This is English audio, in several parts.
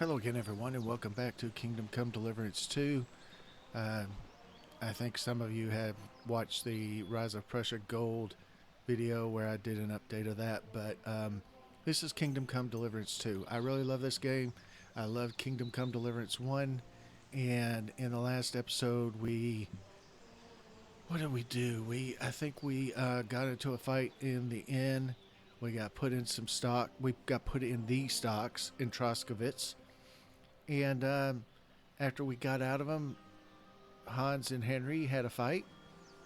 Hello again, everyone, and welcome back to Kingdom Come Deliverance 2. I think some of you have watched the Rise of Prussia Gold video where I did an update of that, but this is Kingdom Come Deliverance 2. I really love this game. I love Kingdom Come Deliverance 1, and in the last episode, what did we do? I think we got into a fight in the inn. We got put in some stock. We got put in the stocks in Tachov. And after we got out of them, Hans and Henry had a fight.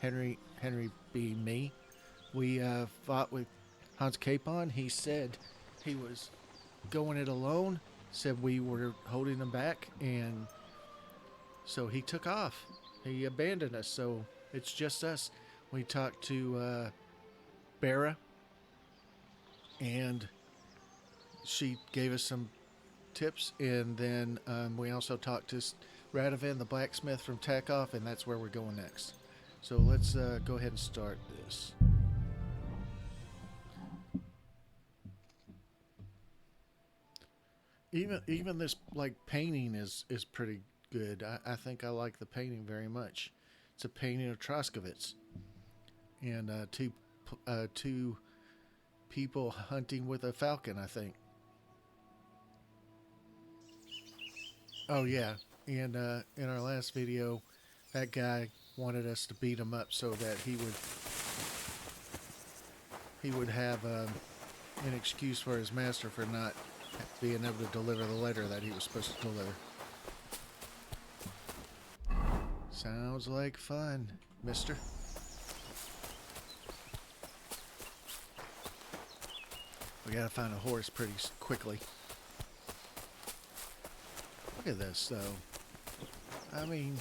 Henry being me. We fought with Hans Capon. He said he was going it alone. Said we were holding him back, and so he took off. He abandoned us. So it's just us. We talked to Bera, and she gave us some tips, and then we also talked to Radovan, the blacksmith from Tachov, and that's where we're going next. So let's go ahead and start this. Even this like painting is pretty good. I think I like the painting very much. It's a painting of Zheleovites, and two people hunting with a falcon, I think. Oh yeah, and in our last video, that guy wanted us to beat him up so that he would have an excuse for his master for not being able to deliver the letter that he was supposed to deliver. Sounds like fun, mister. We gotta find a horse pretty quickly. Look at this, though. I mean,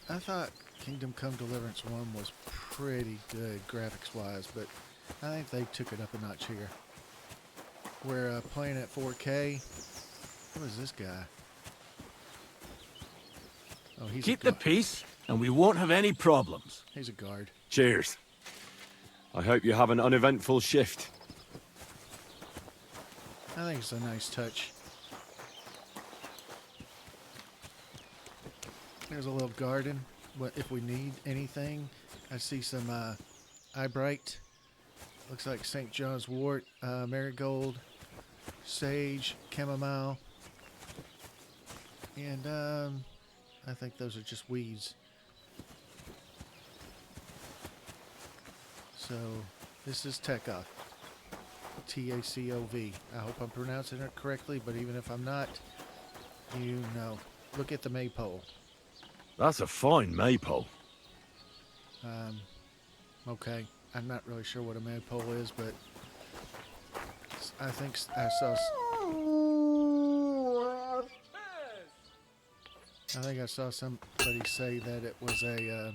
I thought Kingdom Come Deliverance 1 was pretty good graphics-wise, but I think they took it up a notch here. We're playing at 4K. Who is this guy? Oh, he's Keep the peace, and we won't have any problems. He's a guard. Cheers. I hope you have an uneventful shift. I think it's a nice touch. There's a little garden. If we need anything, I see some eyebright. Looks like St. John's wort, marigold, sage, chamomile, and I think those are just weeds. So this is Tachov, T-A-C-O-V. I hope I'm pronouncing it correctly, but even if I'm not, you know. Look at the maypole. That's a fine maypole. Okay. I'm not really sure what a maypole is, but I think I saw somebody say that it was a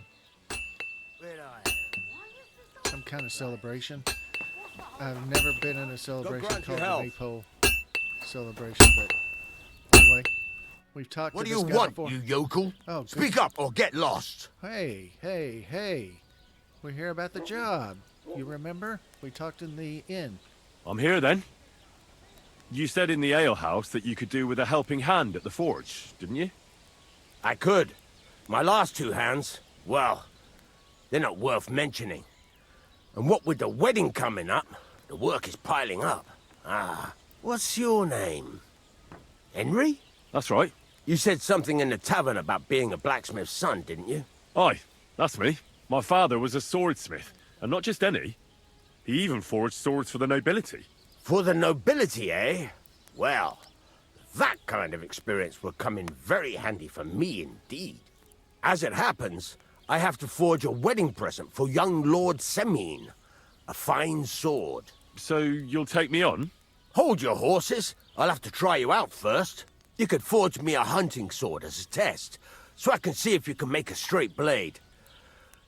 some kind of celebration. I've never been in a celebration called the maypole celebration, but anyway. We've talked what to do this you guy want, before. you yokel? Oh, speak up or get lost. Hey. We're here about the job. You remember? We talked in the inn. I'm here then. You said in the alehouse that you could do with a helping hand at the forge, didn't you? I could. My last two hands, well, they're not worth mentioning. And what with the wedding coming up, the work is piling up. What's your name? Henry? That's right. You said something in the tavern about being a blacksmith's son, didn't you? Aye, that's me. My father was a swordsmith, and not just any. He even forged swords for the nobility. For the nobility, eh? Well, that kind of experience will come in very handy for me indeed. As it happens, I have to forge a wedding present for young Lord Semine. A fine sword. So you'll take me on? Hold your horses. I'll have to try you out first. You could forge me a hunting sword as a test, so I can see if you can make a straight blade.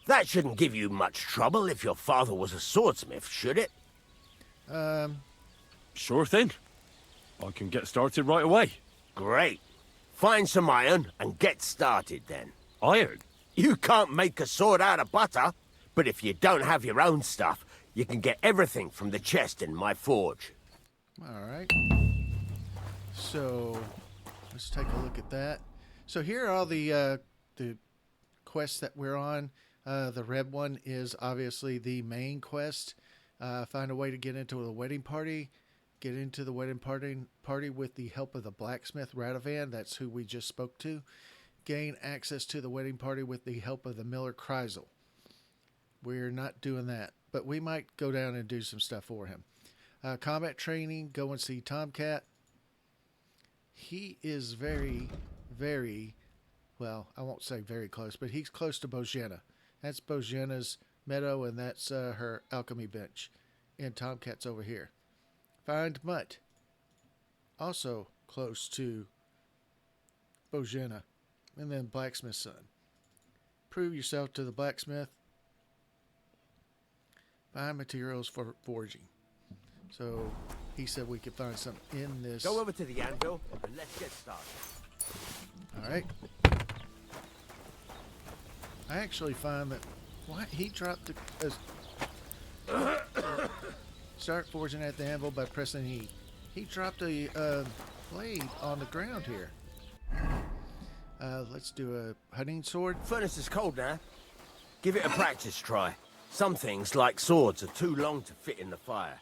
That shouldn't give you much trouble if your father was a swordsmith, should it? Sure thing. I can get started right away. Great. Find some iron and get started then. Iron? You can't make a sword out of butter, but if you don't have your own stuff, you can get everything from the chest in my forge. All right. So let's take a look at that. So here are all the quests that we're on. The red one is obviously the main quest. Find a way to get into the wedding party. Get into the wedding party with the help of the blacksmith Radovan. That's who we just spoke to. Gain access to the wedding party with the help of the miller Kreisel. We're not doing that, but we might go down and do some stuff for him. Combat training, go and see Tomcat. He is very, very, well, I won't say very close, but he's close to Bojena. That's Bojena's meadow, and that's her alchemy bench. And Tomcat's over here. Find Mutt, also close to Bojena. And then Blacksmith's son. Prove yourself to the blacksmith. Find materials for forging. So he said we could find something in this. Go over to the anvil and let's get started. Alright. I actually find that what he dropped the start forging at the anvil by pressing E. He dropped a blade on the ground here. Let's do a hunting sword. Furnace is cold now. Give it a practice try. Some things, like swords, are too long to fit in the fire.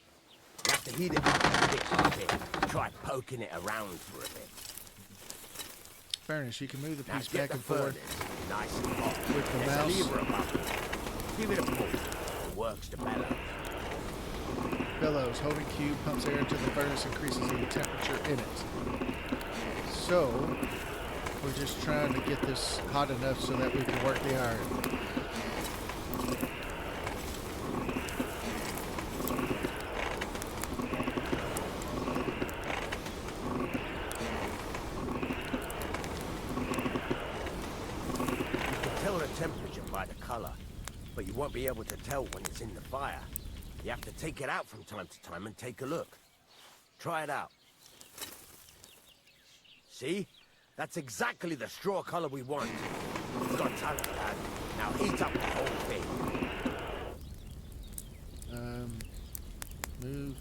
You have to heat it a bit. Try poking it around for a bit. Furnace, you can move the Now piece get back the and forth furnace nice and hot. with the There's a mouse. lever above it. Give it a pull. It works to bellows. Bellows, holding Q, pumps air into the furnace, increases the temperature in it. So, we're just trying to get this hot enough so that we can work the iron. Temperature by the color, but you won't be able to tell when it's in the fire. You have to take it out from time to time and take a look. Try it out. See? That's exactly the straw color we want. You've got talent, lad. Now heat up the whole thing. Move.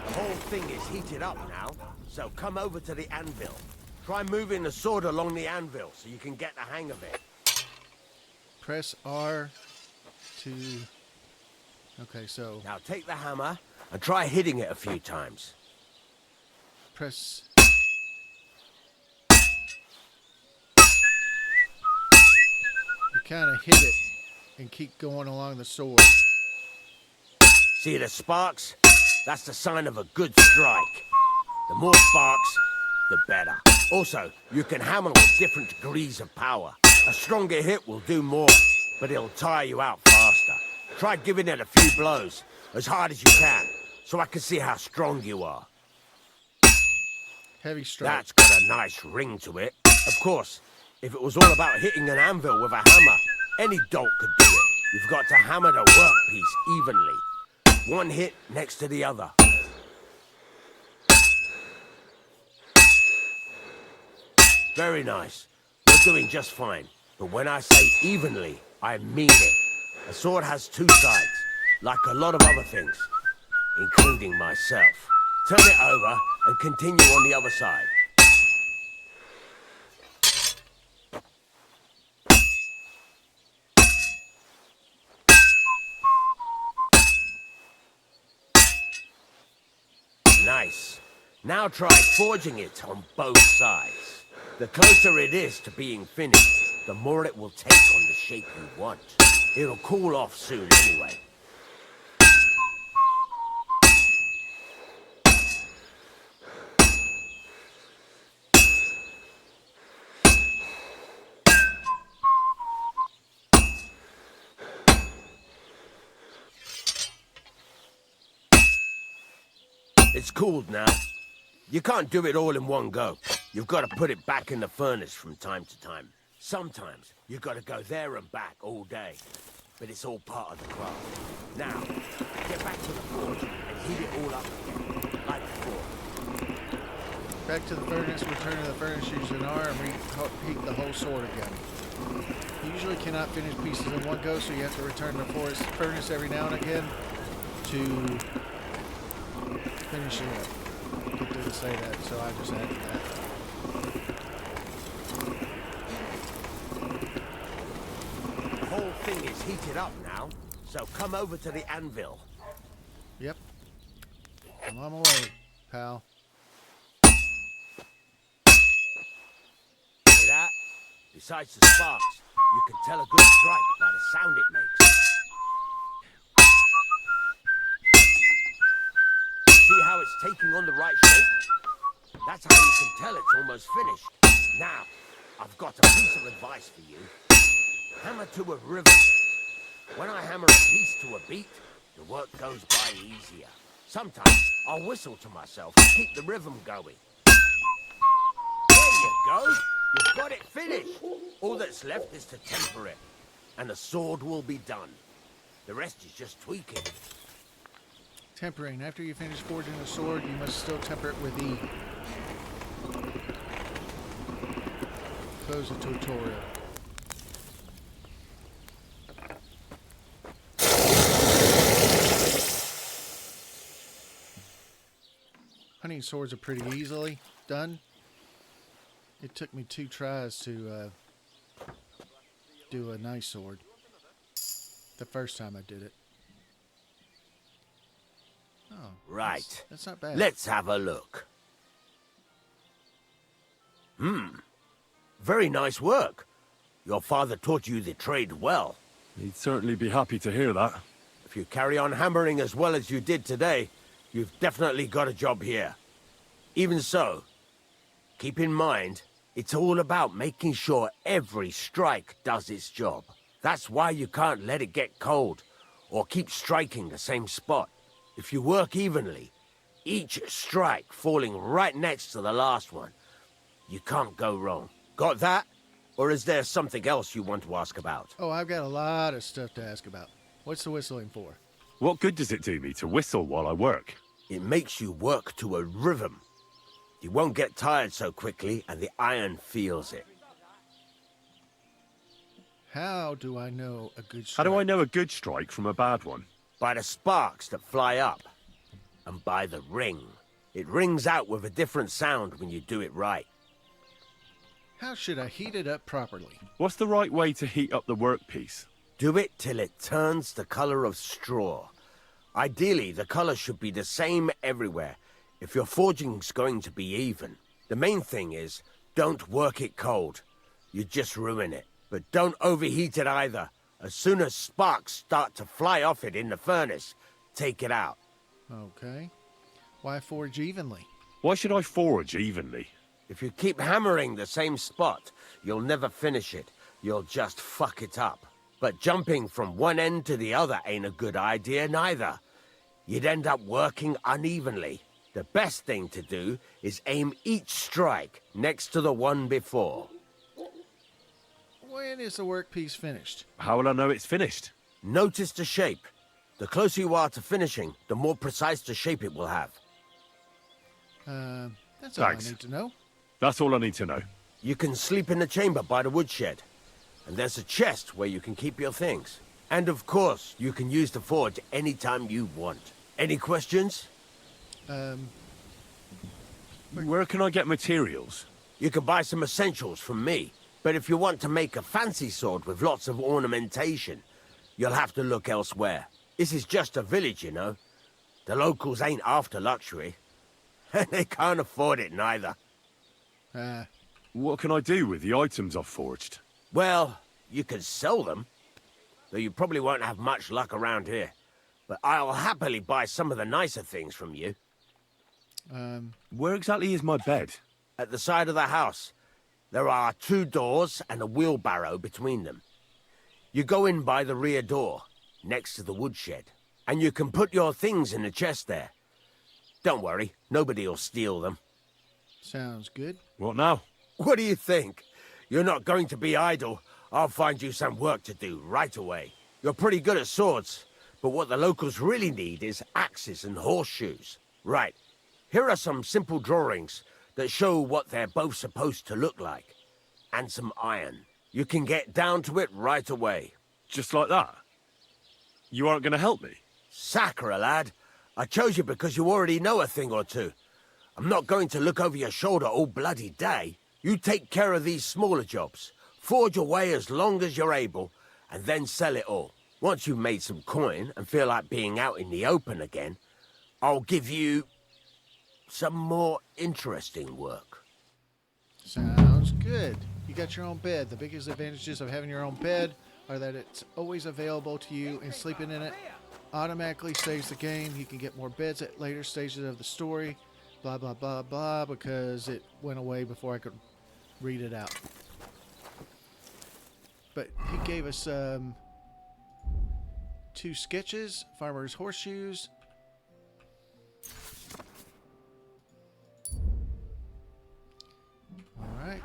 The whole thing is heated up now. So come over to the anvil. Try moving the sword along the anvil so you can get the hang of it. Press R to... Okay, so... Now take the hammer and try hitting it a few times. Press... You kind of hit it and keep going along the sword. See the sparks? That's the sign of a good strike. The more sparks, the better. Also, you can hammer with different degrees of power. A stronger hit will do more, but it'll tire you out faster. Try giving it a few blows, as hard as you can, so I can see how strong you are. Heavy strike. That's got a nice ring to it. Of course, if it was all about hitting an anvil with a hammer, any dolt could do it. You've got to hammer the workpiece evenly. One hit next to the other. Very nice. You're doing just fine. But when I say evenly, I mean it. A sword has two sides, like a lot of other things, including myself. Turn it over and continue on the other side. Nice. Now try forging it on both sides. The closer it is to being finished, the more it will take on the shape you want. It'll cool off soon anyway. It's cooled now. You can't do it all in one go. You've got to put it back in the furnace from time to time. Sometimes you've got to go there and back all day. But it's all part of the craft. Now, get back to the forge and heat it all up again, like before. Back to the furnace, return to the furnace using R and reheat the whole sword again. You usually cannot finish pieces in one go, so you have to return to the furnace every now and again to finish it up. It didn't say that, so I just added that. The whole thing is heated up now, so come over to the anvil. Yep. I'm on my way, pal. See that? Besides the sparks, you can tell a good strike by the sound it makes. See how it's taking on the right shape? That's how you can tell it's almost finished. Now, I've got a piece of advice for you. Hammer to a rhythm. When I hammer a piece to a beat, the work goes by easier. Sometimes I'll whistle to myself to keep the rhythm going. There you go. You've got it finished. All that's left is to temper it, and the sword will be done. The rest is just tweaking. Tempering. After you finish forging a sword, you must still temper it with E. Close the tutorial. Hunting swords are pretty easily done. It took me 2 tries to do a nice sword. The first time I did it. Oh, Right. That's not bad. Let's have a look. Very nice work. Your father taught you the trade well. He'd certainly be happy to hear that. If you carry on hammering as well as you did today, you've definitely got a job here. Even so, keep in mind, it's all about making sure every strike does its job. That's why you can't let it get cold, or keep striking the same spot. If you work evenly, each strike falling right next to the last one, you can't go wrong. Got that? Or is there something else you want to ask about? Oh, I've got a lot of stuff to ask about. What's the whistling for? What good does it do me to whistle while I work? It makes you work to a rhythm. You won't get tired so quickly, and the iron feels it. How do I know a good How strike? do I know a good strike from a bad one? By the sparks that fly up, and by the ring. It rings out with a different sound when you do it right. How should I heat it up properly? What's the right way to heat up the workpiece? Do it till it turns the color of straw. Ideally, the color should be the same everywhere if your forging's going to be even. The main thing is, don't work it cold. You just ruin it. But don't overheat it either. As soon as sparks start to fly off it in the furnace, take it out. Okay. Why forge evenly? Why should I forge evenly? If you keep hammering the same spot, you'll never finish it. You'll just fuck it up. But jumping from one end to the other ain't a good idea neither. You'd end up working unevenly. The best thing to do is aim each strike next to the one before. When is the workpiece finished? How will I know it's finished? Notice the shape. The closer you are to finishing, the more precise the shape it will have. That's all Thanks. I need to know. That's all I need to know. You can sleep in the chamber by the woodshed. And there's a chest where you can keep your things. And of course, you can use the forge anytime you want. Any questions? Where can I get materials? You can buy some essentials from me. But if you want to make a fancy sword with lots of ornamentation, you'll have to look elsewhere. This is just a village, you know. The locals ain't after luxury. And they can't afford it neither. What can I do with the items I've forged? Well, you can sell them. Though you probably won't have much luck around here. But I'll happily buy some of the nicer things from you. Where exactly is my bed? At the side of the house, there are 2 doors and a wheelbarrow between them. You go in by the rear door, next to the woodshed, and you can put your things in the chest there. Don't worry, nobody'll steal them. Sounds good. What now? What do you think? You're not going to be idle. I'll find you some work to do right away. You're pretty good at swords, but what the locals really need is axes and horseshoes. Right, here are some simple drawings that show what they're both supposed to look like. And some iron. You can get down to it right away. Just like that? You aren't going to help me? Sacre, lad. I chose you because you already know a thing or two. I'm not going to look over your shoulder all bloody day. You take care of these smaller jobs. Forge away as long as you're able, and then sell it all. Once you've made some coin and feel like being out in the open again, I'll give you some more interesting work. Sounds good. You got your own bed. The biggest advantages of having your own bed are that it's always available to you, and sleeping in it automatically saves the game. You can get more beds at later stages of the story. Blah, blah, blah, blah, because it went away before I could read it out. But he gave us 2 sketches, farmer's horseshoes. Alright.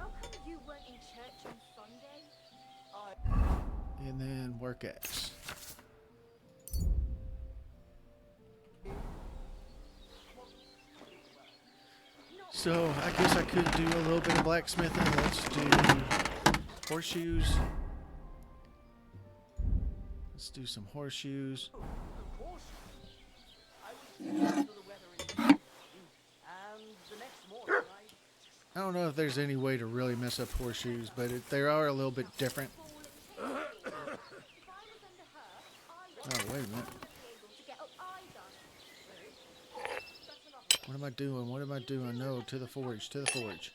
And then work X. So I guess I could do a little bit of blacksmithing. Let's do horseshoes. Let's do some horseshoes. I don't know if there's any way to really mess up horseshoes, but they are a little bit different. Oh, wait a minute. What am I doing? What am I doing? No, to the forge, to the forge.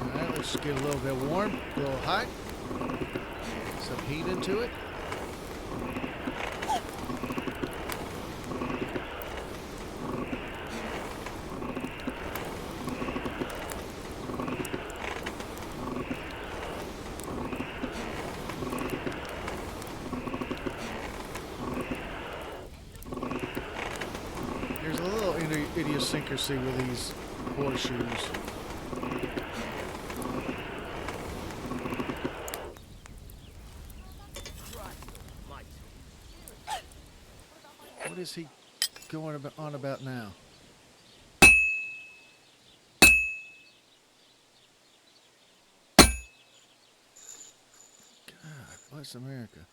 Alright, let's get a little bit warm, a little hot. Some heat into it. There's a little idiosyncrasy with these horseshoes. What is he going on about now? God bless America.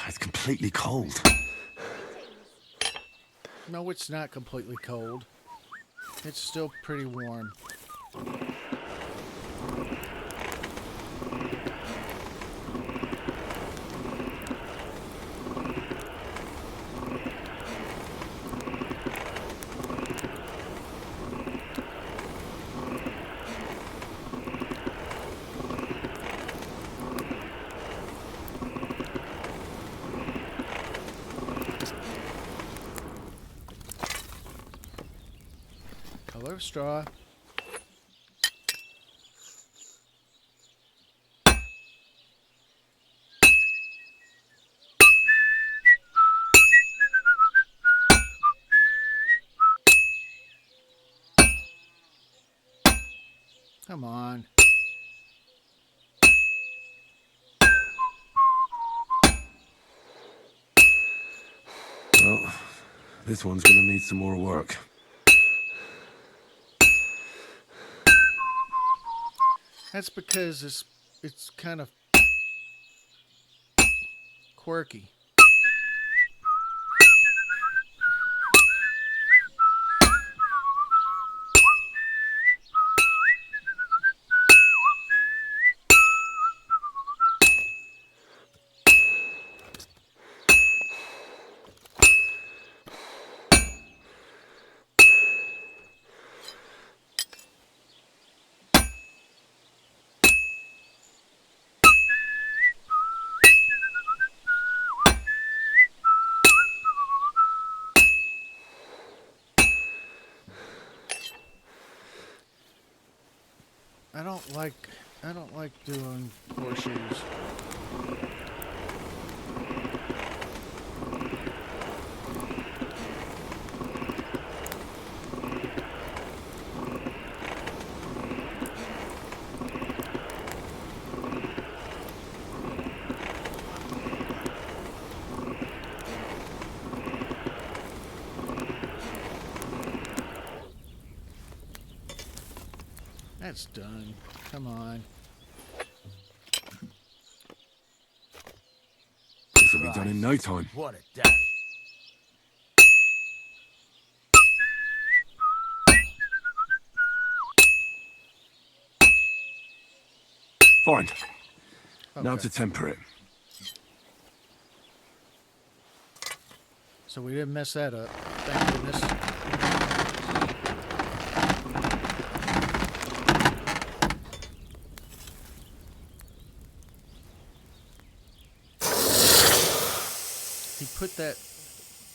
It's completely cold. No, it's not completely cold. It's still pretty warm. Color of straw. Come on. Well, this one's gonna need some more work. That's because it's kind of quirky. I don't like doing horseshoes. That's done. Come on. This will be done in no time. What a day. Fine. Now Okay. to temper it. So we didn't mess that up. Thank goodness. He put that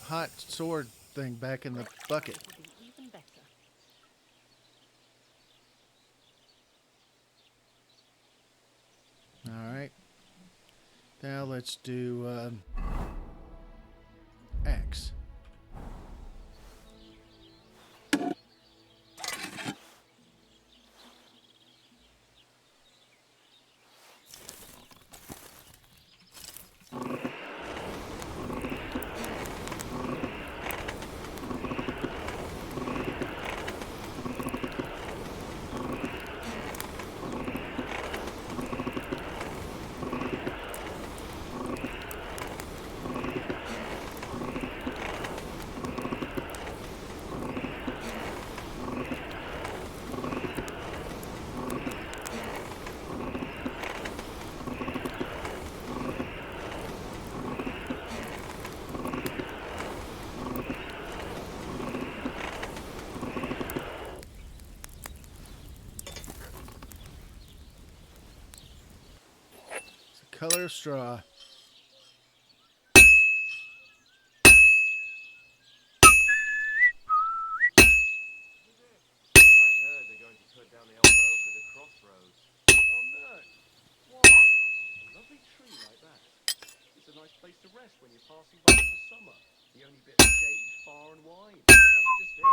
hot sword thing back in the bucket. Even better. All right. Now let's do axe. Color of straw. I heard they're going to cut down the old oak at the crossroads. Oh no! What? A lovely tree like that. It's a nice place to rest when you're passing by in the summer. The only bit of shade far and wide. That's just it.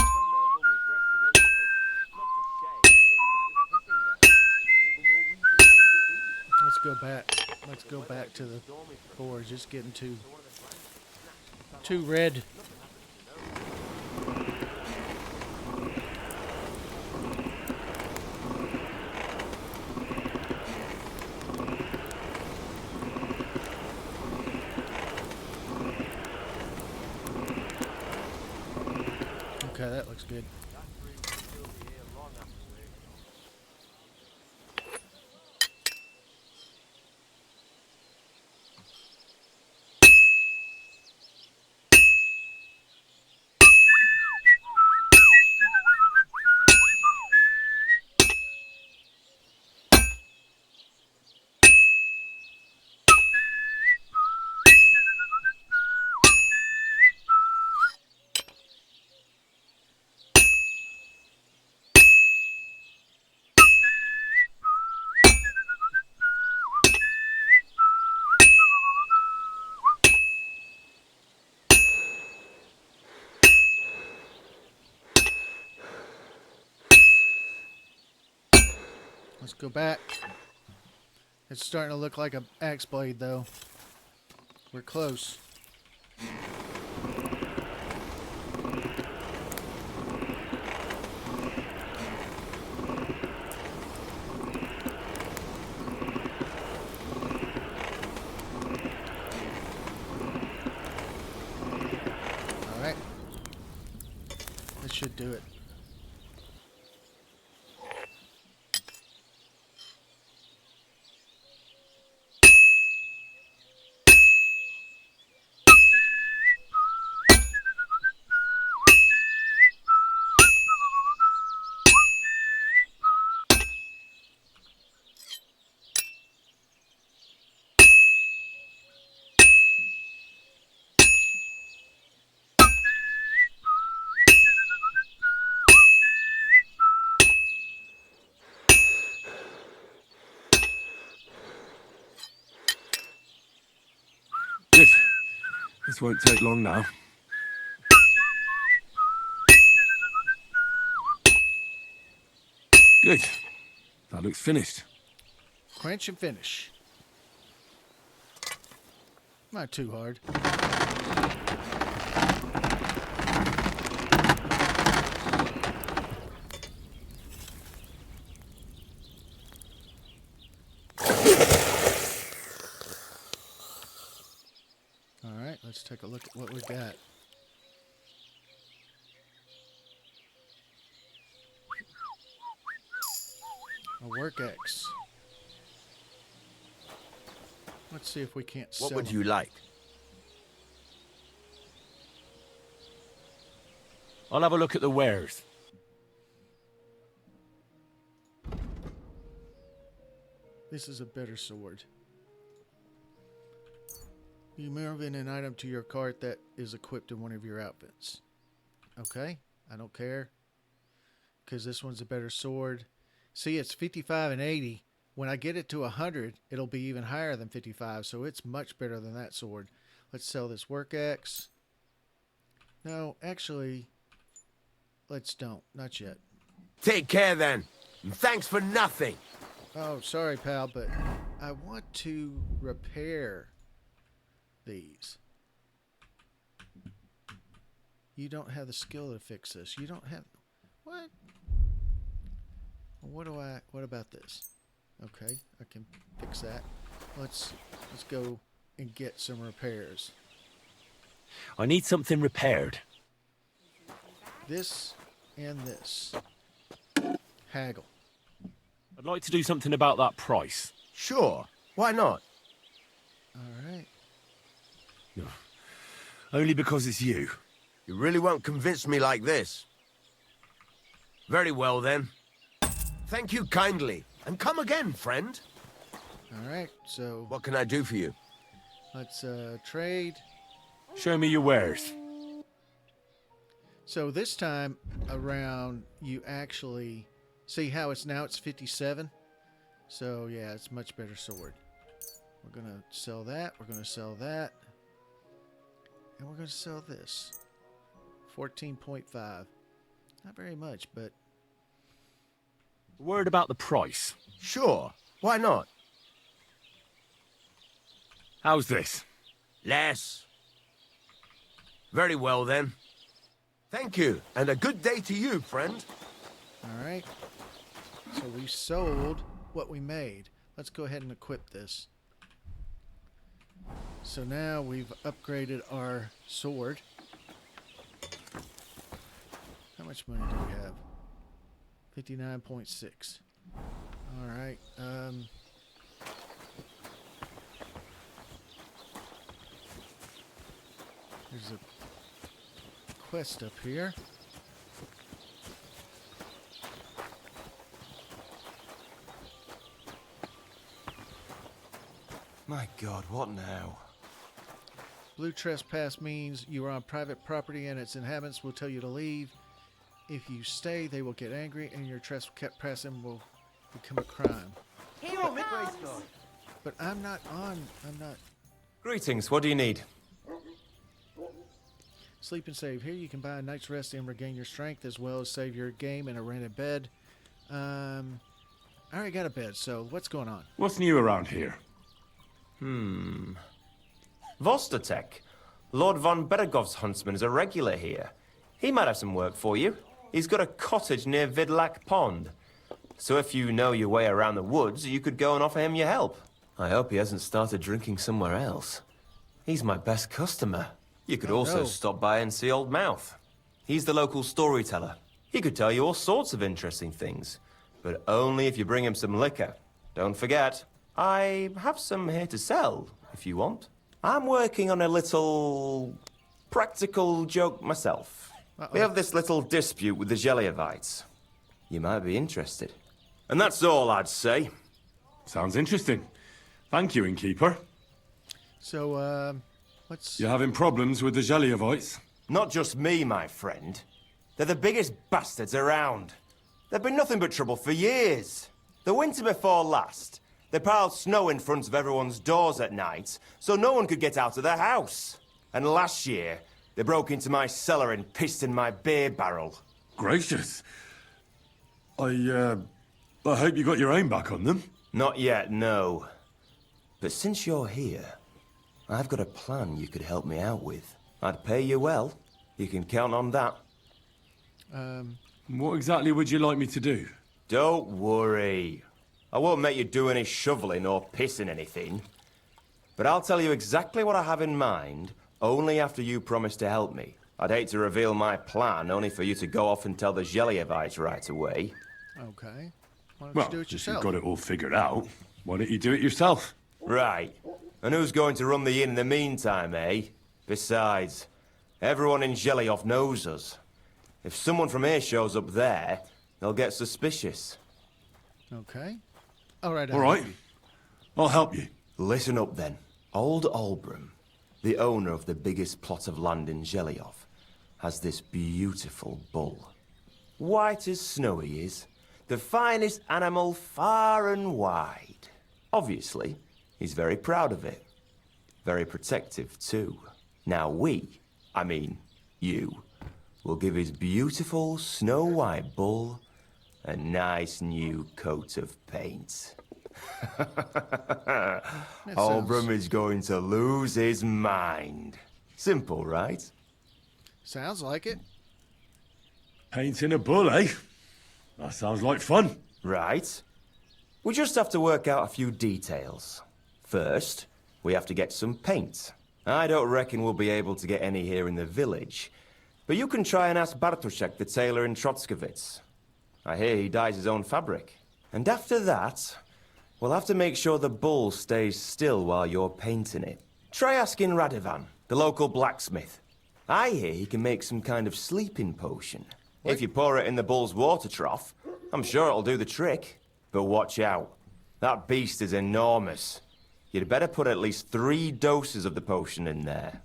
Some noble was resting under it. Not for shade, but because it was pissing down. All the more reason to leave it be. Let's go back. Let's go back to the forge. It's getting too red. Okay, that looks good. Let's go back. It's starting to look like an axe blade, though. We're close. All right. This should do it. This won't take long now. Good. That looks finished. Quench and finish. Not too hard. Alright, let's take a look at what we got. A work axe. Let's see if we can't sell What would them. you like? I'll have a look at the wares. This is a better sword. You move in an item to your cart that is equipped in one of your outfits. Okay, I don't care. Because this one's a better sword. See, it's 55 and 80. When I get it to 100, it'll be even higher than 55, so it's much better than that sword. Let's sell this work axe. No, actually, let's don't. Not yet. Take care then. And thanks for nothing. Oh, sorry, pal, but I want to repair these. You don't have the skill to fix this. You don't have... What? What about this? Okay, I can fix that. Let's go and get some repairs. I need something repaired. This and this. Haggle. I'd like to do something about that price. Sure. Why not? All right. Only because it's you. You really won't convince me like this. Very well then. Thank you kindly. And come again, friend. All right, so What can I do for you? let's trade. Show me your wares. So this time around, you actually see how it's 57. So yeah, it's a much better sword. We're gonna sell that. We're gonna sell that, and we're gonna sell this. 14.5. Not very much, but Word about the price. Sure. Why not? How's this? Less. Very well then. Thank you, and a good day to you, friend. all right. So we sold what we made. Let's go ahead and equip this. So now we've upgraded our sword. How much money do we have? 59.6. All right. There's a quest up here. My God, what now? Blue trespass means you are on private property and its inhabitants will tell you to leave. If you stay, they will get angry and your trespassing will become a crime. Hero midway store. But I'm not. Greetings, what do you need? Sleep and save. Here you can buy a night's rest and regain your strength as well as save your game in a rented bed. I already got a bed, so what's going on? What's new around here? Vostotek. Lord von Beregov's huntsman is a regular here. He might have some work for you. He's got a cottage near Vidlak Pond. So if you know your way around the woods, you could go and offer him your help. I hope he hasn't started drinking somewhere else. He's my best customer. You could also no. stop by and see Old Mouth. He's the local storyteller. He could tell you all sorts of interesting things, but only if you bring him some liquor. Don't forget, I have some here to sell, if you want. I'm working on a little practical joke myself. We have this little dispute with the Zheleovites. You might be interested. And that's all I'd say. Sounds interesting. Thank you, innkeeper. So, let's... You're having problems with the Zheleovites? Not just me, my friend. They're the biggest bastards around. They've been nothing but trouble for years. The winter before last, they piled snow in front of everyone's doors at night, so no one could get out of their house. And last year, they broke into my cellar and pissed in my beer barrel. Gracious. I hope you got your aim back on them. Not yet, no. But since you're here, I've got a plan you could help me out with. I'd pay you well. You can count on that. What exactly would you like me to do? Don't worry. I won't make you do any shoveling or pissing anything. But I'll tell you exactly what I have in mind, only after you promise to help me. I'd hate to reveal my plan, only for you to go off and tell the Zheleovites right away. Okay. Why don't Well, you do it if you've yourself? got it all figured out, why don't you do it yourself? Right. And who's going to run the inn in the meantime, eh? Besides, everyone in Zheleov knows us. If someone from here shows up there, they'll get suspicious. Okay. All right. All right. I'll help you. Listen up then. Old Olbram, the owner of the biggest plot of land in Zheleov, has this beautiful bull. White as snow he is. The finest animal far and wide. Obviously, he's very proud of it. Very protective, too. Now I mean, you, will give his beautiful snow-white bull a nice new coat of paint. Olbram is going to lose his mind. Simple, right? Sounds like it. Painting a bull, eh? That sounds like fun. Right. We just have to work out a few details. First, we have to get some paint. I don't reckon we'll be able to get any here in the village, but you can try and ask Bartoszek, the tailor in Trotskovitz. I hear he dyes his own fabric. And after that, we'll have to make sure the bull stays still while you're painting it. Try asking Radovan, the local blacksmith. I hear he can make some kind of sleeping potion. If you pour it in the bull's water trough, I'm sure it'll do the trick. But watch out. That beast is enormous. You'd better put at least 3 doses of the potion in there.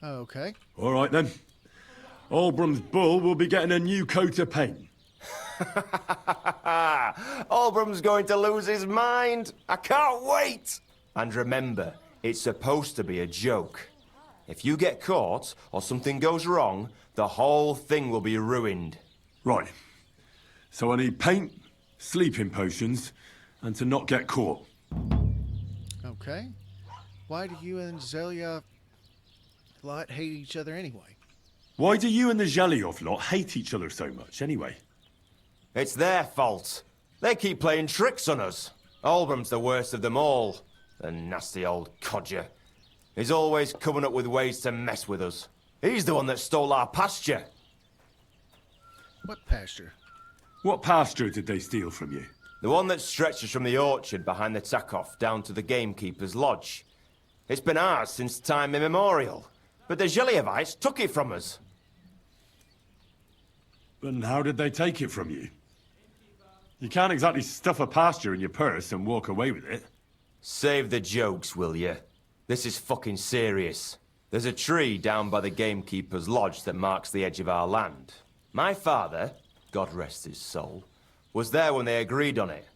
Okay. All right, then. Olbram's bull will be getting a new coat of paint. Olbram's going to lose his mind. I can't wait. And remember, it's supposed to be a joke. If you get caught or something goes wrong, the whole thing will be ruined. Right. So I need paint, sleeping potions, and to not get caught. Okay. Why do you and Zelia lot hate each other anyway? Why do you and the Zheleov lot hate each other so much, anyway? It's their fault. They keep playing tricks on us. Olbram's the worst of them all. The nasty old codger. He's always coming up with ways to mess with us. He's the one that stole our pasture. What pasture? What pasture did they steal from you? The one that stretches from the orchard behind the Tachov down to the gamekeeper's lodge. It's been ours since time immemorial. But the Zheleovites took it from us. And how did they take it from you? You can't exactly stuff a pasture in your purse and walk away with it. Save the jokes, will you? This is fucking serious. There's a tree down by the gamekeeper's lodge that marks the edge of our land. My father, God rest his soul, was there when they agreed on it.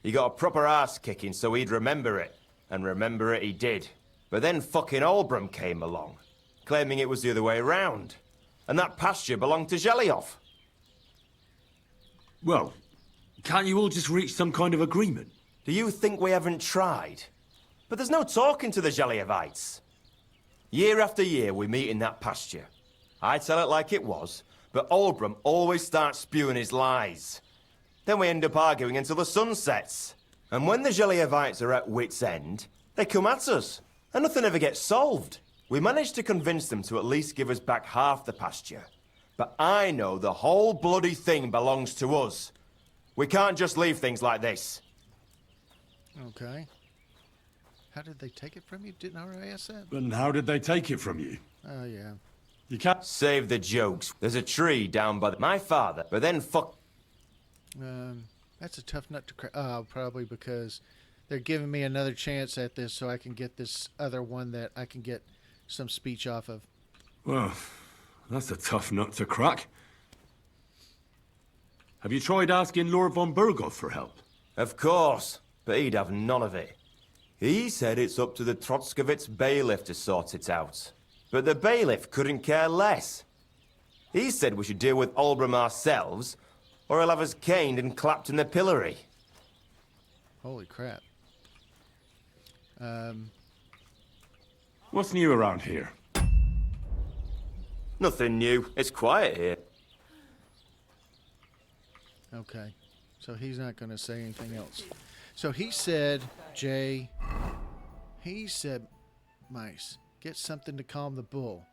He got a proper ass kicking so he'd remember it. And remember it he did. But then fucking Olbram came along, claiming it was the other way around. And that pasture belonged to Zheleov. Well, can't you all just reach some kind of agreement? Do you think we haven't tried? But there's no talking to the Zheleovites. Year after year we meet in that pasture. I tell it like it was, but Olbram always starts spewing his lies. Then we end up arguing until the sun sets. And when the Zheleovites are at wit's end, they come at us. And nothing ever gets solved. We managed to convince them to at least give us back half the pasture. But I know the whole bloody thing belongs to us. We can't just leave things like this. Okay. How did they take it from you? Didn't I already ask that? And how did they take it from you? Oh, yeah. You can't... Save the jokes. There's a tree down by my father, but then fuck... That's a tough nut to crack. Oh, probably because they're giving me another chance at this so I can get this other one that I can get some speech off of. Well, that's a tough nut to crack. Have you tried asking Lord von Burgoth for help? Of course, but he'd have none of it. He said it's up to the Trotskovitz bailiff to sort it out. But the bailiff couldn't care less. He said we should deal with Olbram ourselves, or he'll have us caned and clapped in the pillory. Holy crap. What's new around here? Nothing new. It's quiet here. Okay. So he's not going to say anything else. So he said, Jay, he said, Mice, get something to calm the bull.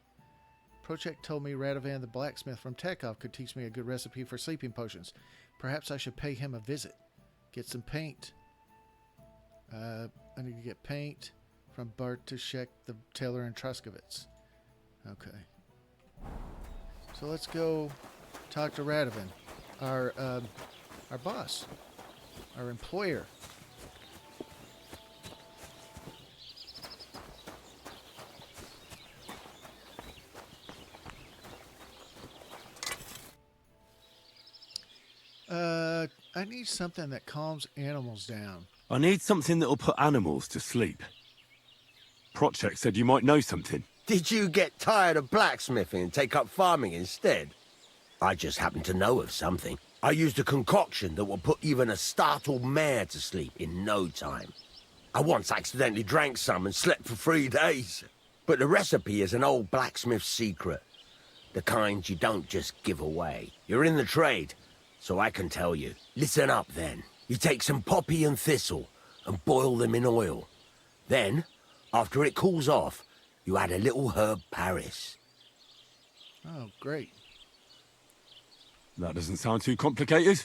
Project told me Radovan the blacksmith from Tachov could teach me a good recipe for sleeping potions. Perhaps I should pay him a visit. Get some paint. I need to get paint from Bartoshek the tailor in Trotskovitz. Okay. So let's go talk to Radovan, our boss, our employer. I need something that calms animals down. I need something that'll put animals to sleep. Project said you might know something. Did you get tired of blacksmithing and take up farming instead? I just happen to know of something. I used a concoction that will put even a startled mare to sleep in no time. I once accidentally drank some and slept for 3 days. But the recipe is an old blacksmith's secret. The kind you don't just give away. You're in the trade, so I can tell you. Listen up then. You take some poppy and thistle and boil them in oil. Then, after it cools off, you add a little herb Paris. Oh, great. That doesn't sound too complicated.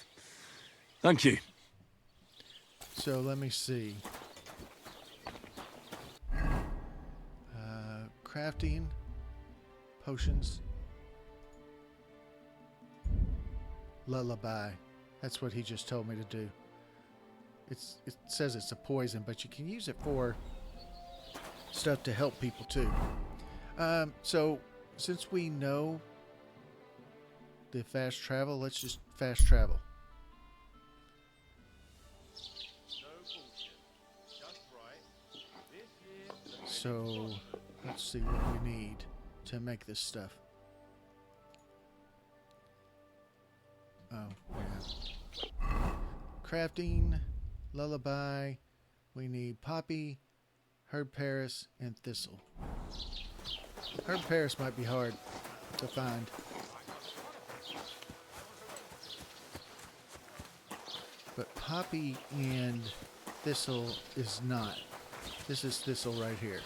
Thank you. So let me see. Crafting, potions, lullaby. That's what he just told me to do. It says it's a poison, but you can use it for stuff to help people too. So since we know the fast travel, let's just fast travel. So let's see what we need to make this stuff. Oh, yeah. Crafting, lullaby. We need poppy, herb Paris, and thistle. Herb Paris might be hard to find. But poppy and thistle is not. This is thistle right here.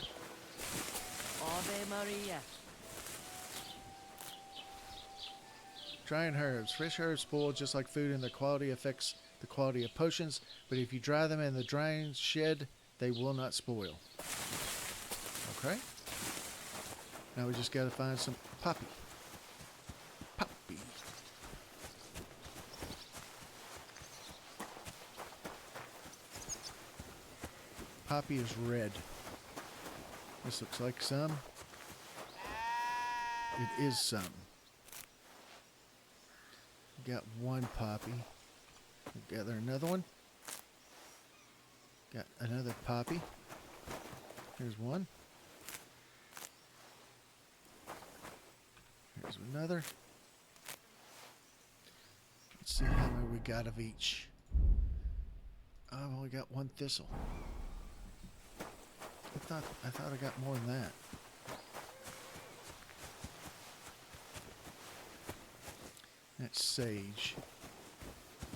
Ave Maria. Drying herbs. Fresh herbs spoil just like food, and their quality affects the quality of potions. But if you dry them in the drying shed, they will not spoil. Okay. Now we just got to find some poppy. Poppy. Poppy is red. This looks like some. It is some. Got one poppy. Gather another one. Got another poppy. Here's one. Here's another. Let's see how many we got of each. I've only got one thistle. I thought I got more than that. That's sage.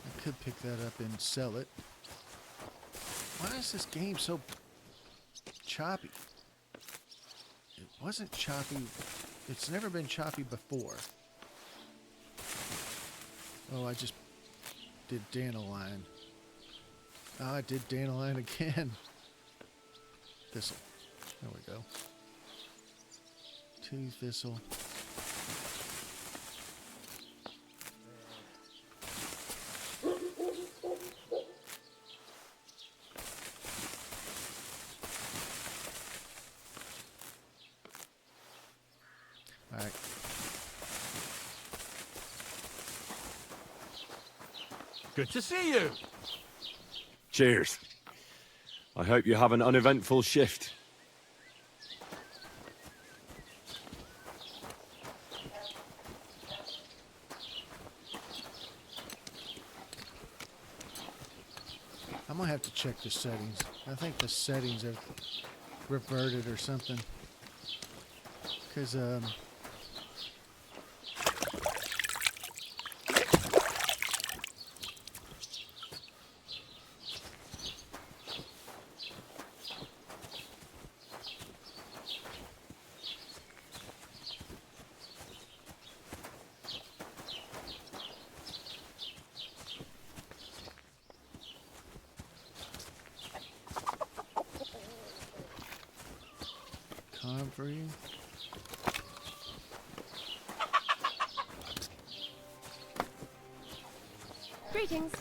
I could pick that up and sell it. Why is this game so choppy? It wasn't choppy. It's never been choppy before. Oh, I just did dandelion. Oh, I did dandelion again. Thistle. There we go. 2 thistle. Alright. Good to see you. Cheers. I hope you have an uneventful shift. I'm gonna have to check the settings. I think the settings have reverted or something. Cause free. Greetings.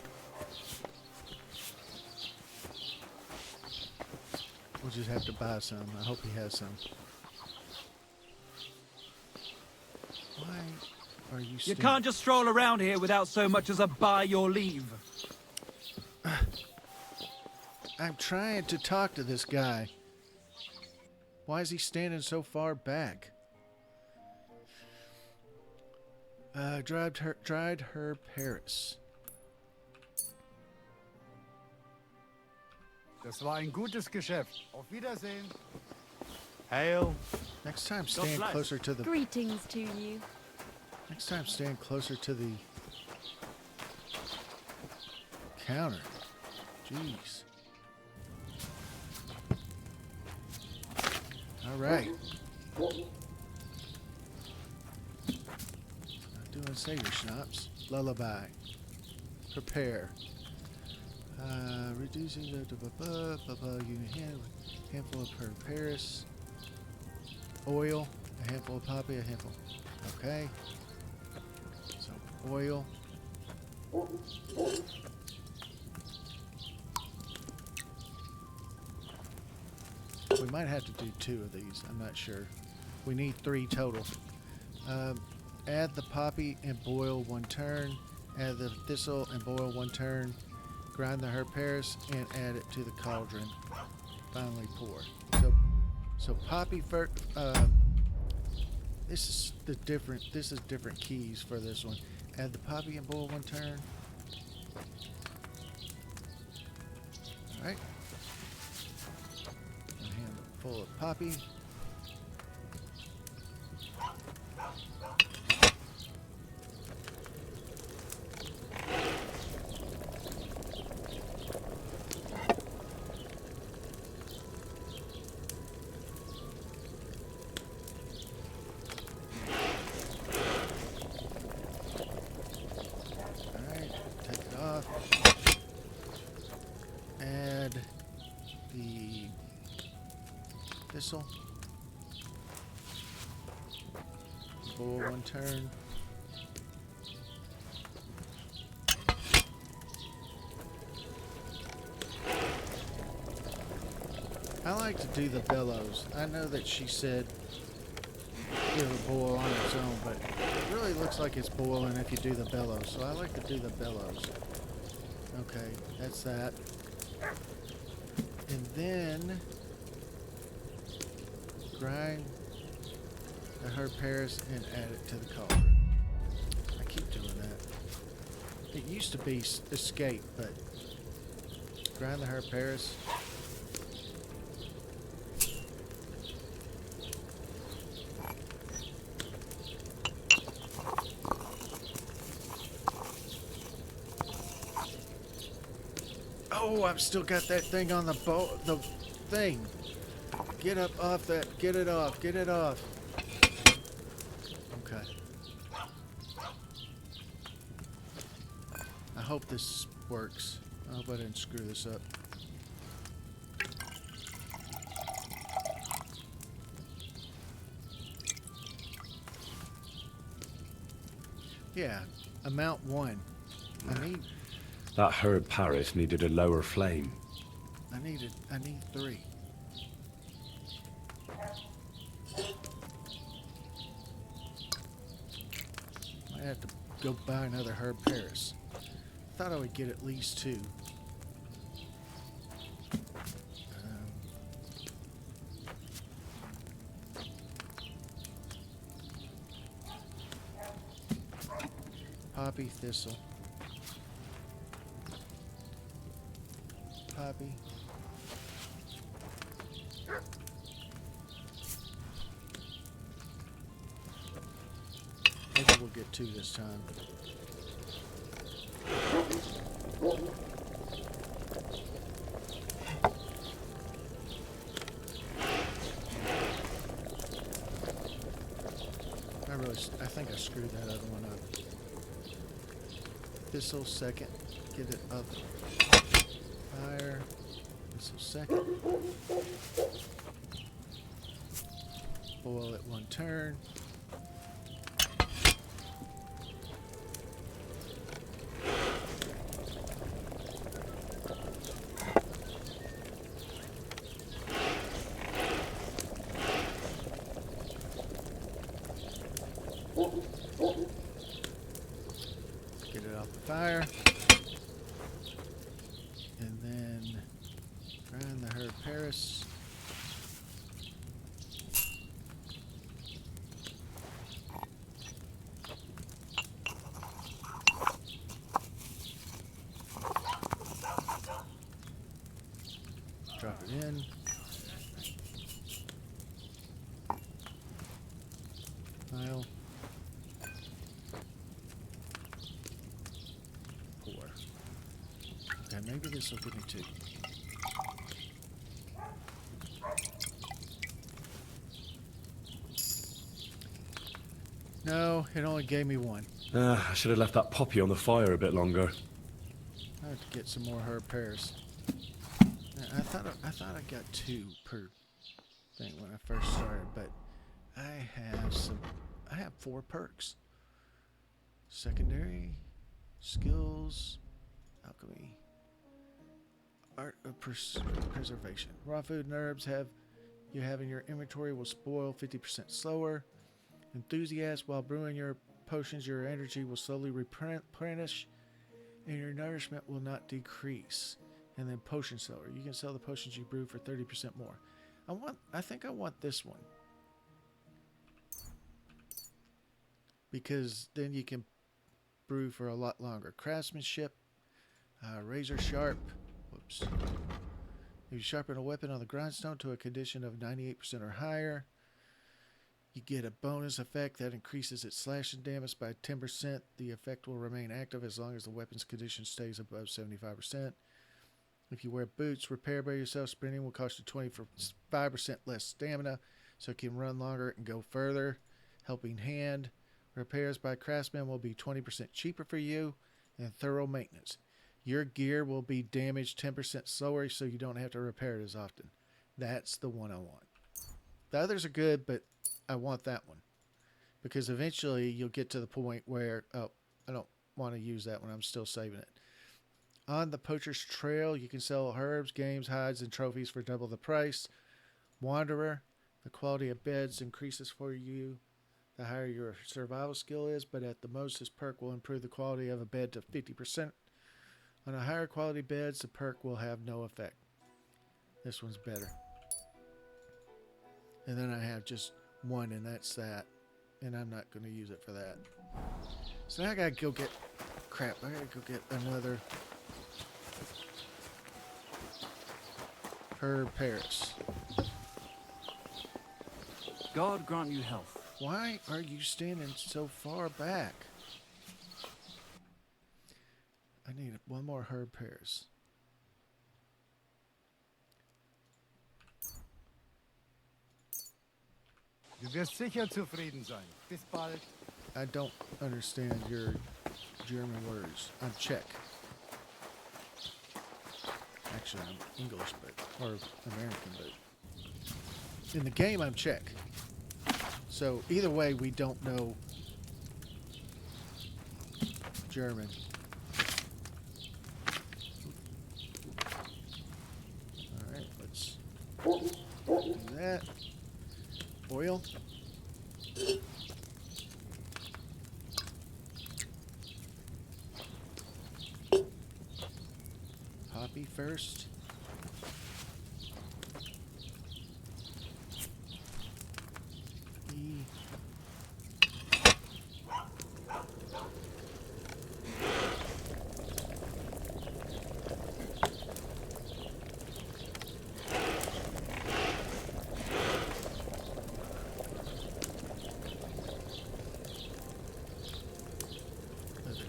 We'll just have to buy some. I hope he has some. Why are you You can't just stroll around here without so much as a by your leave. I'm trying to talk to this guy. Why is he standing so far back? Dried herb Paris. Das war ein gutes Geschäft. Auf Wiedersehen. Hail. Next time, stand closer to the. Greetings to you. Next time, stand closer to the counter. Jeez. All right. Not doing Sager schnapps. Lullaby. Prepare. Reducing the unit handful of per Paris. Oil. A handful of poppy. A handful. Okay. So oil. We might have to do 2 of these. I'm not sure. We need 3 total. Add the poppy and boil 1 turn. Add the thistle and boil 1 turn. Grind the herb Paris and add it to the cauldron. Finally pour. So poppy first. This is different keys for this one. Add the poppy and boil 1 turn. All right. Full of poppy. Alright, take it off. Add the thistle. Boil 1 turn. I like to do the bellows. I know that she said it'll boil on its own, but it really looks like it's boiling if you do the bellows. So I like to do the bellows. Okay, that's that. And then grind the herb Paris and add it to the cauldron. I keep doing that. It used to be escape, but grind the herb Paris. Oh, I've still got that thing on the thing. Get up off that. Get it off. Get it off. Okay. I hope this works. I hope I didn't screw this up. Yeah, amount 1. I need That herb Paris needed a lower flame. I need 3. Might have to go buy another herb Paris. Thought I would get at least 2. Poppy, thistle. Poppy. Maybe we'll get 2 this time. I think I screwed that other one up. Thistle second. Get it up. Fire. Thistle second. Boil it 1 turn. Get it off the fire. And then grind the herb Paris. Drop it in. Pile. Pour. Yeah, maybe this will give me 2. No, it only gave me 1. I should have left that poppy on the fire a bit longer. I have to get some more herb pears. I thought I got 2 per thing when I first started, but I have 4 perks. Secondary, skills, alchemy, art of preservation. Raw food and herbs you have in your inventory will spoil 50% slower. Enthusiast, while brewing your potions, your energy will slowly replenish, and your nourishment will not decrease. And then potion seller, you can sell the potions you brew for 30% more. I think I want this one, because then you can brew for a lot longer. Craftsmanship, razor sharp. Whoops. If you sharpen a weapon on the grindstone to a condition of 98% or higher, you get a bonus effect that increases its slashing damage by 10%. The effect will remain active as long as the weapon's condition stays above 75%. If you wear boots, repair by yourself, sprinting will cost you 25% less stamina, so it can run longer and go further. Helping hand, repairs by craftsmen will be 20% cheaper for you, and thorough maintenance. Your gear will be damaged 10% slower, so you don't have to repair it as often. That's the one I want. The others are good, but I want that one, because eventually you'll get to the point where, oh, I don't want to use that one. I'm still saving it. On the Poacher's Trail, you can sell herbs, games, hides, and trophies for double the price. Wanderer, the quality of beds increases for you the higher your survival skill is, but at the most, this perk will improve the quality of a bed to 50%. On a higher quality beds, the perk will have no effect. This one's better. And then I have just 1, and that's that. And I'm not going to use it for that. So now I gotta go get... Crap, I gotta go get another... Herb Paris. God grant you health. Why are you standing so far back? I need 1 more Herb Paris. Du wirst sicher zufrieden sein. Bis bald. I don't understand your German words. I'm Czech. Actually, I'm English, or American, but in the game, I'm Czech. So either way, we don't know German. All right, let's do that. Oil. Poppy first.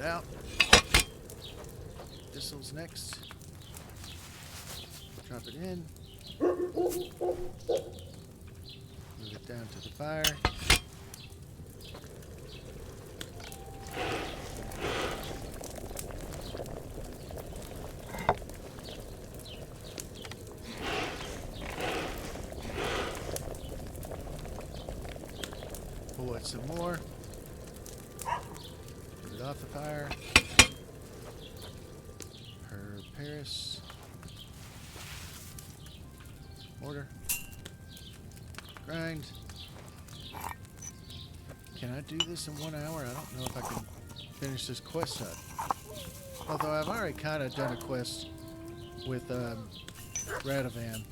it out. Thistles next. Drop it in. Move it down to the fire. Pull it some more. Put it off the fire. Herb Paris. Mortar. Grind. Can I do this in 1 hour? I don't know if I can finish this quest up. Although I've already kind of done a quest with Radovan,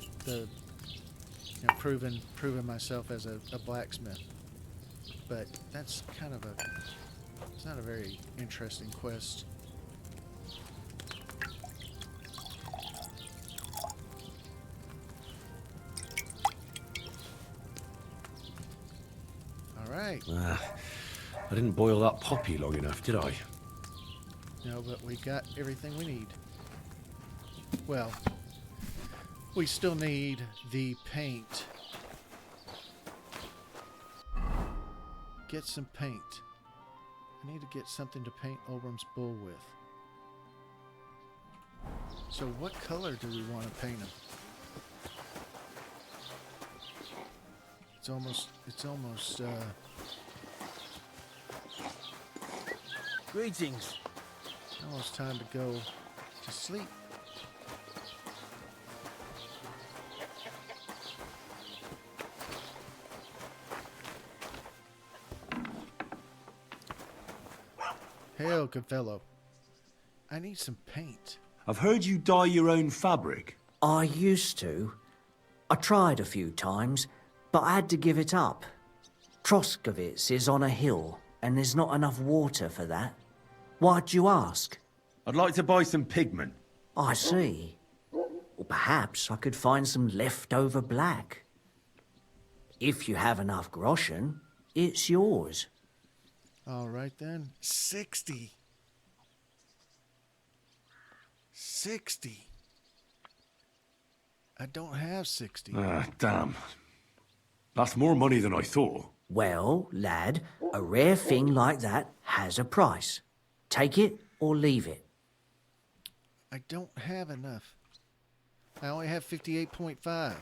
proving myself as a blacksmith. But that's kind of it's not a very interesting quest. All right. I didn't boil that poppy long enough, did I? No, but we got everything we need. Well, we still need the paint. Get some paint. I need to get something to paint Olbram's bull with. So what color do we want to paint him? It's almost Greetings. almost time to go to sleep. Hail, good fellow. I need some paint. I've heard you dye your own fabric. I used to. I tried a few times, but I had to give it up. Troskovitz is on a hill, and there's not enough water for that. Why'd you ask? I'd like to buy some pigment. I see. Or perhaps I could find some leftover black. If you have enough groschen, it's yours. All right then. 60. 60. I don't have 60. Damn. That's more money than I thought. Well, lad, a rare thing like that has a price. Take it or leave it. I don't have enough. I only have 58.5.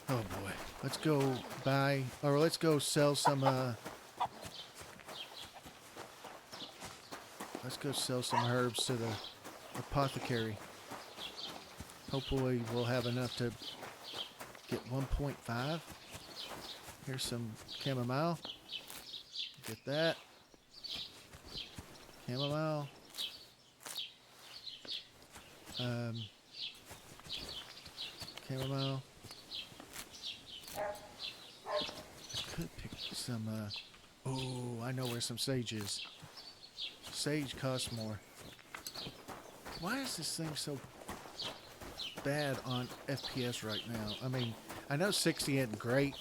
Oh boy. Let's go buy, or let's go sell some, let's go sell some herbs to the apothecary. Hopefully we'll have enough to get 1.5. Here's some chamomile. Get that. Chamomile. Chamomile. I could pick some, oh, I know where some sage is. Sage costs more. Why is this thing so bad on FPS right now? I mean, I know 60 isn't great,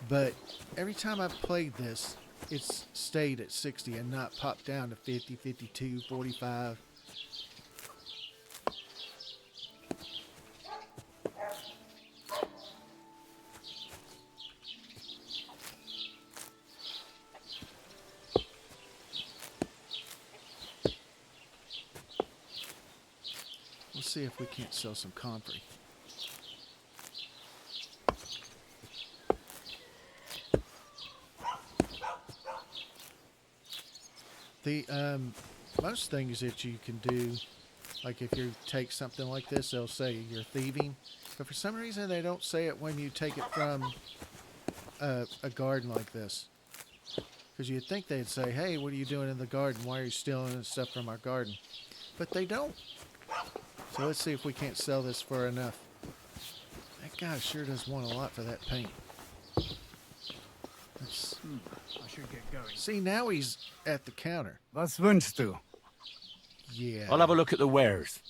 but every time I've played this, it's stayed at 60 and not popped down to 50, 52, 45. Let's see if we can't sell some comfrey. The most things that you can do, like if you take something like this, they'll say you're thieving, but for some reason they don't say it when you take it from a garden like this. Because you'd think they'd say, hey, what are you doing in the garden? Why are you stealing stuff from our garden? But they don't. So let's see if we can't sell this for enough. That guy sure does want a lot for that paint. I should get going. See, now he's at the counter. Was wünschst du? Yeah. I'll have a look at the wares.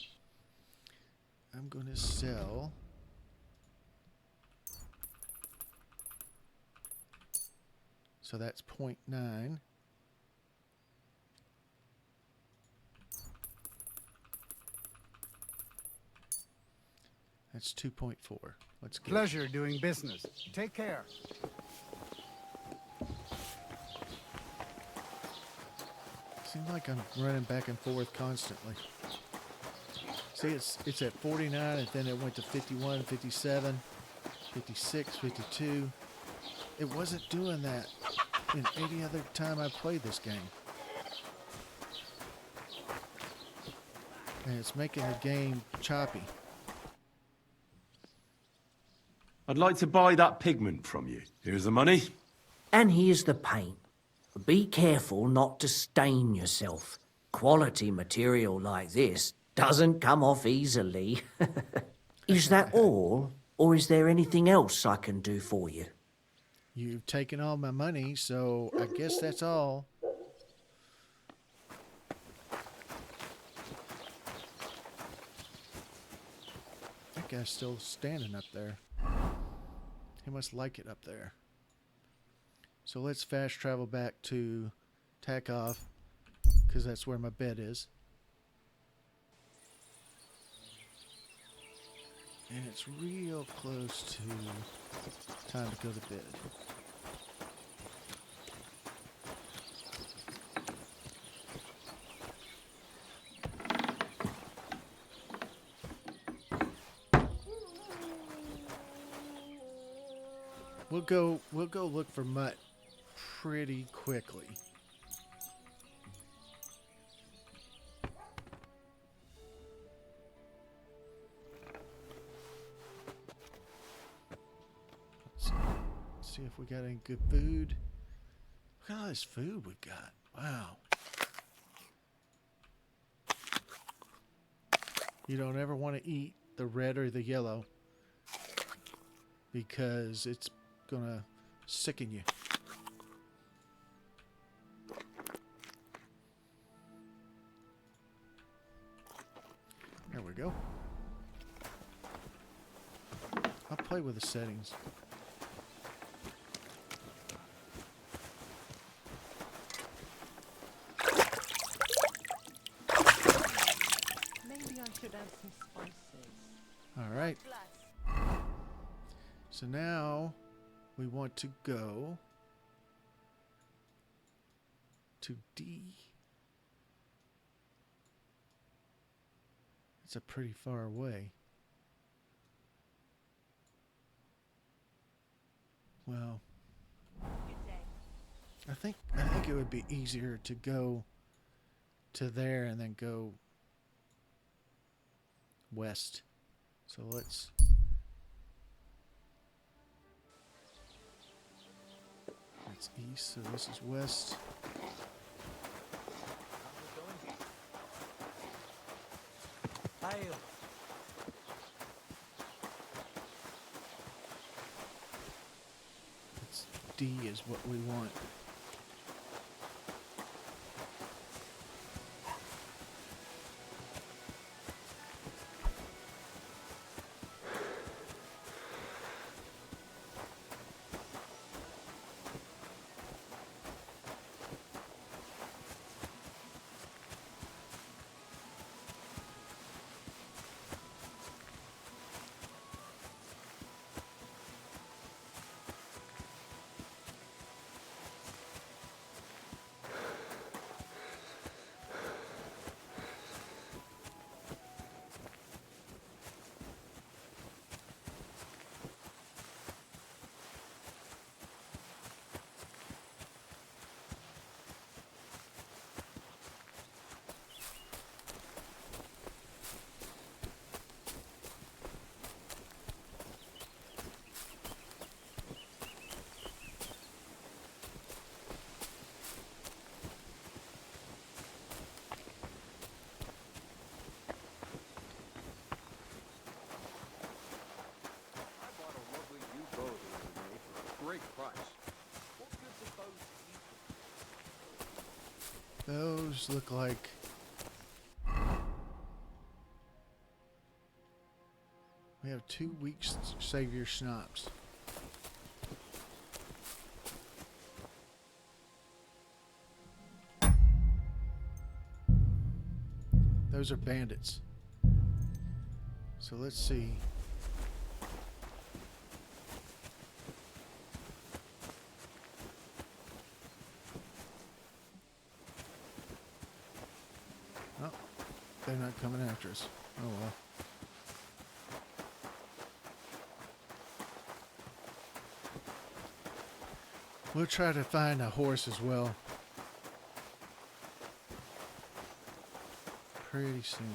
I'm going to sell... So that's 0.9. That's 2.4. Let's get Pleasure doing business. Take care. Seems like I'm running back and forth constantly. See, it's at 49, and then it went to 51, 57, 56, 52. It wasn't doing that in any other time I played this game. And it's making the game choppy. I'd like to buy that pigment from you. Here's the money. And here's the paint. Be careful not to stain yourself. Quality material like this doesn't come off easily. Is that all? Or is there anything else I can do for you? You've taken all my money, so I guess that's all. That guy's still standing up there. He must like it up there. So let's fast travel back to Tachov, because that's where my bed is. And it's real close to time to go to bed. We'll go look for Mutt pretty quickly. Let's see if we got any good food. Look at all this food we got. Wow. You don't ever want to eat the red or the yellow because it's gonna sicken you. There we go. I'll play with the settings. Maybe I should add some spices. All right. So now we want to go to D. It's a pretty far away. Well, I think it would be easier to go to there and then go west. So let's that's east, so this is west. Hail. It's D is what we want. Those look like we have 2 weeks to save your schnapps. Those are bandits. So let's see. coming after us. Oh well. We'll try to find a horse as well. Pretty soon.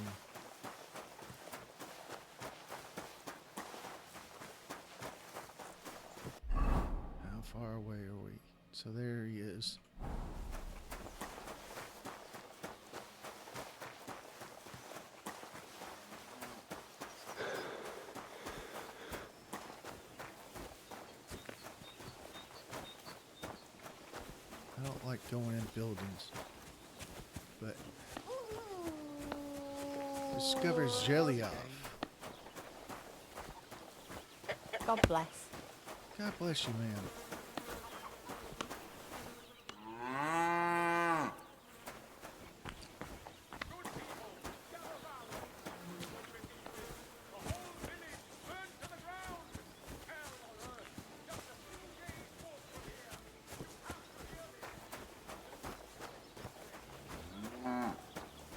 How far away are we? So there he is. I don't like going in buildings, but discovers Zheleov. God bless. God bless you, man.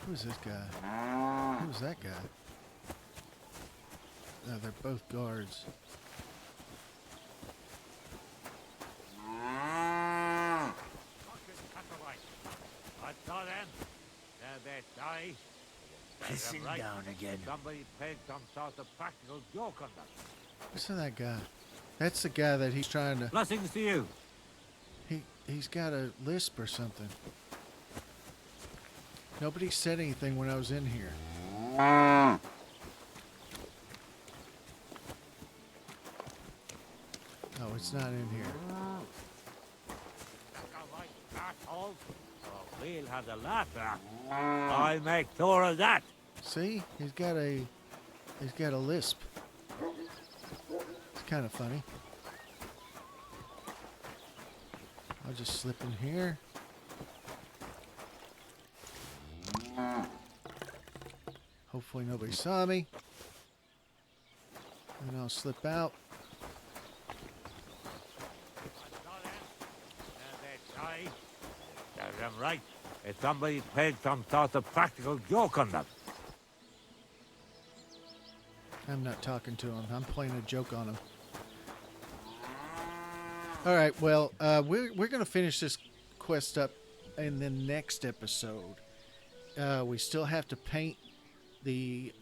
Who's this guy? Who's that guy? No, they're both guards. I saw them. Now they die. Pissing down again. Somebody played some sort of practical joke on them. Listen to that guy. That's the guy that he's trying to... Blessings to you. He's got a lisp or something. Nobody said anything when I was in here. Oh, it's not in here. We'll have a laugh at. I'll make sure of that. See? He's got a lisp. It's kind of funny. I'll just slip in here. Hopefully nobody saw me. And I'll slip out. Serves them right. If somebody played some sort of practical joke on them. I'm not talking to him. I'm playing a joke on him. All right, well, we're going to finish this quest up in the next episode. We still have to paint the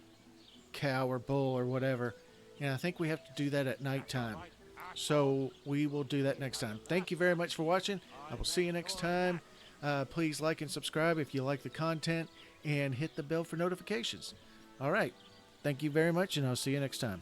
cow or bull or whatever, and I think we have to do that at nighttime. So we will do that next time. Thank you very much for watching. I will see you next time. Please like and subscribe if you like the content, and hit the bell for notifications. All right. Thank you very much, and I'll see you next time.